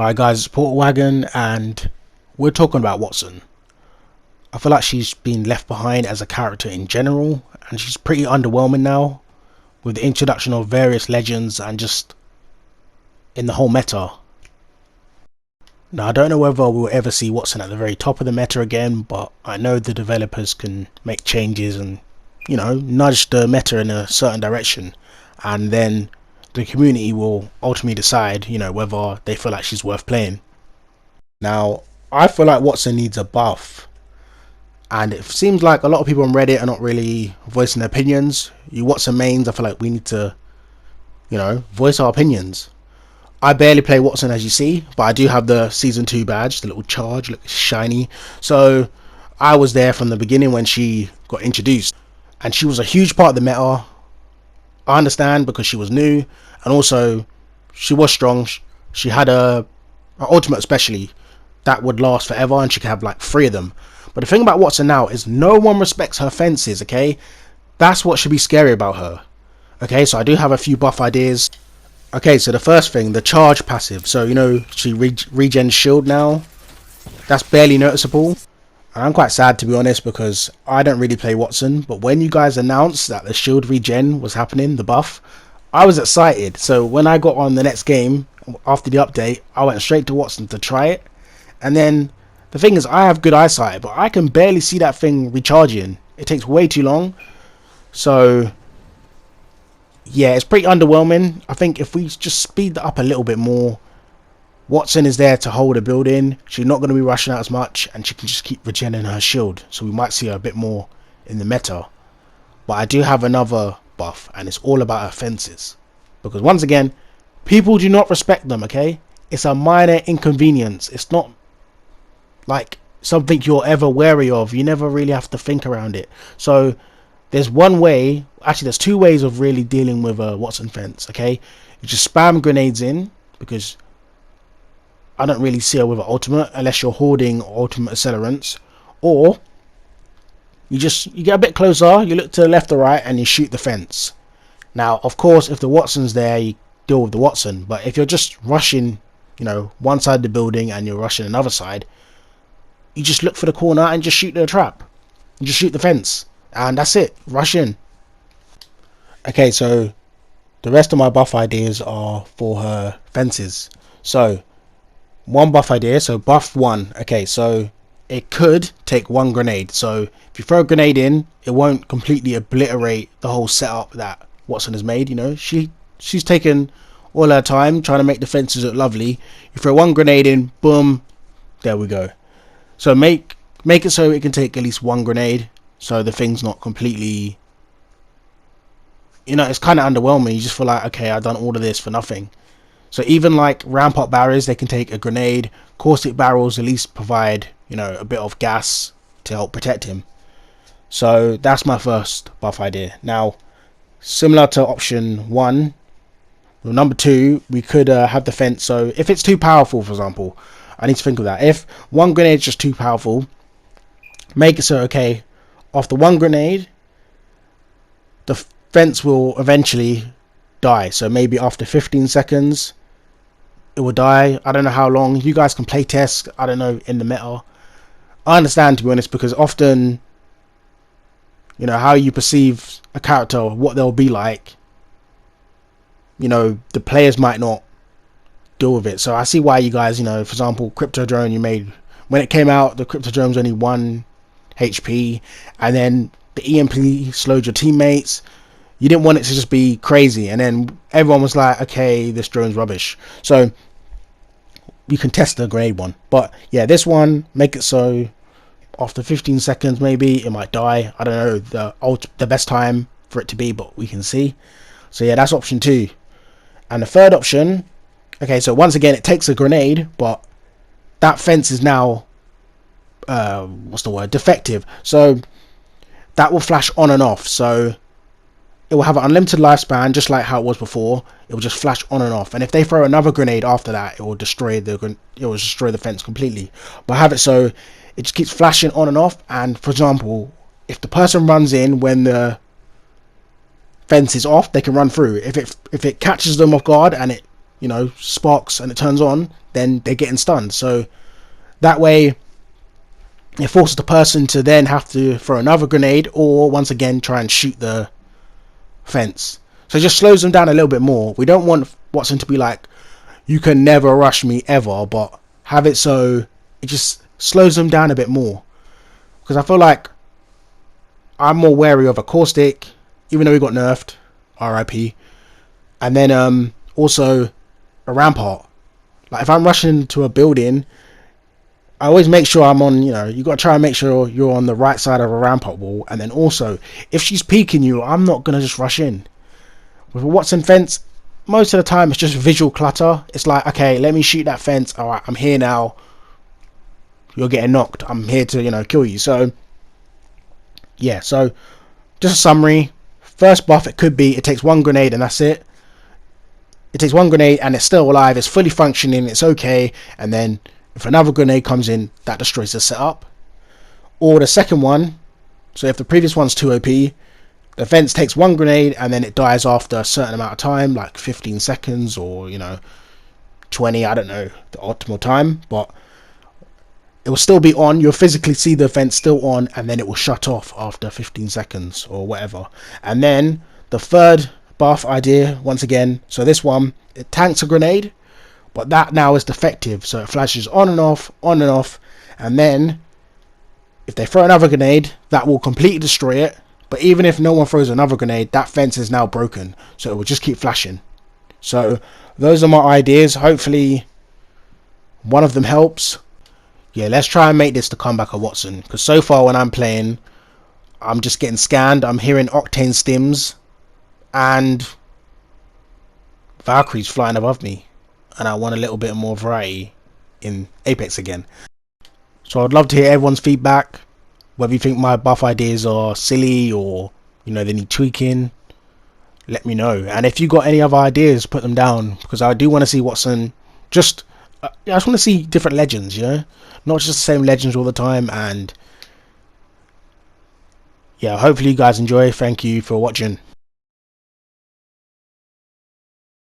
Hi guys, it's Wagon, and we're talking about Wattson. I feel like she's been left behind as a character in general, and she's pretty underwhelming now with the introduction of various legends and just in the whole meta. Now I don't know whether we'll ever see Wattson at the very top of the meta again, but I know the developers can make changes and, nudge the meta in a certain direction, and then the community will ultimately decide, whether they feel like she's worth playing. Now, I feel like Wattson needs a buff, and it seems like a lot of people on Reddit are not really voicing their opinions. You Wattson mains, I feel like we need to, voice our opinions. I barely play Wattson, as you see, but I do have the Season 2 badge, the little charge, looks shiny. So, I was there from the beginning when she got introduced, and she was a huge part of the meta. I understand because she was new, and also she was strong. She had a ultimate especially that would last forever, and she could have like 3 of them. But the thing about Wattson now is no one respects her fences. Okay, that's what should be scary about her. Okay, so I do have a few buff ideas. Okay, so the first thing, the charge passive. So she regens shield now. That's barely noticeable. And I'm quite sad, to be honest, because I don't really play Wattson, but when you guys announced that the shield regen was happening, the buff, I was excited. So when I got on the next game after the update, I went straight to Wattson to try it. And then the thing is, I have good eyesight, but I can barely see that thing recharging. It takes way too long. So yeah, it's pretty underwhelming. I think if we just speed that up a little bit more, Wattson is there to hold a building. She's not going to be rushing out as much, and she can just keep regenerating her shield. So we might see her a bit more in the meta. But I do have another buff, and it's all about her fences. Because once again, people do not respect them, okay? It's a minor inconvenience. It's not like something you're ever wary of. You never really have to think around it. So there's one way, actually there's 2 ways of really dealing with a Wattson fence, okay? You just spam grenades in, because I don't really see her with an ultimate unless you're hoarding ultimate accelerants, or you get a bit closer, you look to the left or right, and you shoot the fence. Now of course if the Wattson's there, you deal with the Wattson, but if you're just rushing one side of the building and you're rushing another side, you just look for the corner and just shoot the trap. You just shoot the fence, and that's it. Rush in. Okay, so the rest of my buff ideas are for her fences. So one buff idea, so buff 1. Okay, so it could take 1 grenade. So if you throw a grenade in, it won't completely obliterate the whole setup that Wattson has made. She's taken all her time trying to make the fences look lovely. You throw 1 grenade in, boom, there we go. So make it so it can take at least 1 grenade, so the thing's not completely, it's kind of underwhelming. You just feel like, okay, I've done all of this for nothing. So even like ramp up barriers, they can take a grenade. Caustic barrels at least provide, a bit of gas to help protect him. So that's my first buff idea. Now, similar to option 1, well, number 2, we could have the fence. So if it's too powerful, for example, I need to think of that. If 1 grenade is just too powerful, make it so, okay, after 1 grenade, the fence will eventually die. So maybe after 15 seconds, it will die. I don't know how long. You guys can play test. I don't know in the meta. I understand, to be honest, because often, how you perceive a character, what they'll be like, the players might not deal with it. So I see why you guys, for example, Crypto Drone you made, when it came out, the Crypto Drone was only 1 HP, and then the EMP slowed your teammates. You didn't want it to just be crazy, and then everyone was like, okay, this drone's rubbish. So you can test the grenade one. But yeah, this one, make it so after 15 seconds maybe it might die. I don't know the best time for it to be, but we can see. So yeah, that's option 2. And the third option, okay, so once again it takes a grenade, but that fence is now defective. So that will flash on and off. So it will have an unlimited lifespan, just like how it was before. It will just flash on and off, and if they throw another grenade after that, it will destroy the fence completely. But have it so it just keeps flashing on and off. And for example, if the person runs in when the fence is off, they can run through. If it catches them off guard and it you know, sparks and it turns on, then they're getting stunned. So that way it forces the person to then have to throw another grenade or once again try and shoot the fence. So it just slows them down a little bit more. We don't want Wattson to be like, you can never rush me ever, but have it so it just slows them down a bit more. Because I feel like I'm more wary of a caustic, even though he got nerfed, RIP. And then also a rampart. Like if I'm rushing into a building, I always make sure I'm on, you know, you got to try and make sure you're on the right side of a rampart wall. And then also, if she's peeking you, I'm not going to just rush in. With a Wattson fence, most of the time it's just visual clutter. It's like, okay, let me shoot that fence. All right, I'm here now. You're getting knocked. I'm here to, you know, kill you. So, yeah, so just a summary. First buff, it could be, it takes one grenade and that's it. It takes one grenade and it's still alive. It's fully functioning. It's okay. And then if another grenade comes in, that destroys the setup. Or the second one, so if the previous one's too OP, the fence takes one grenade and then it dies after a certain amount of time, like 15 seconds or, you know, 20, I don't know the optimal time, but it will still be on. You'll physically see the fence still on and then it will shut off after 15 seconds or whatever. And then the third buff idea, once again, so this one, it tanks a grenade, but that now is defective, so it flashes on and off, and then if they throw another grenade, that will completely destroy it. But even if no one throws another grenade, that fence is now broken, so it will just keep flashing. So those are my ideas. Hopefully one of them helps. Yeah, let's try and make this the comeback of Wattson, because so far when I'm playing, I'm just getting scanned. I'm hearing Octane stims and Valkyrie's flying above me, and I want a little bit more variety in Apex again. So I'd love to hear everyone's feedback, whether you think my buff ideas are silly or, you know, they need tweaking. Let me know. And if you got any other ideas, put them down, because I do want to see Wattson. Just I just want to see different legends, you know, not just the same legends all the time. And yeah, hopefully you guys enjoy. Thank you for watching.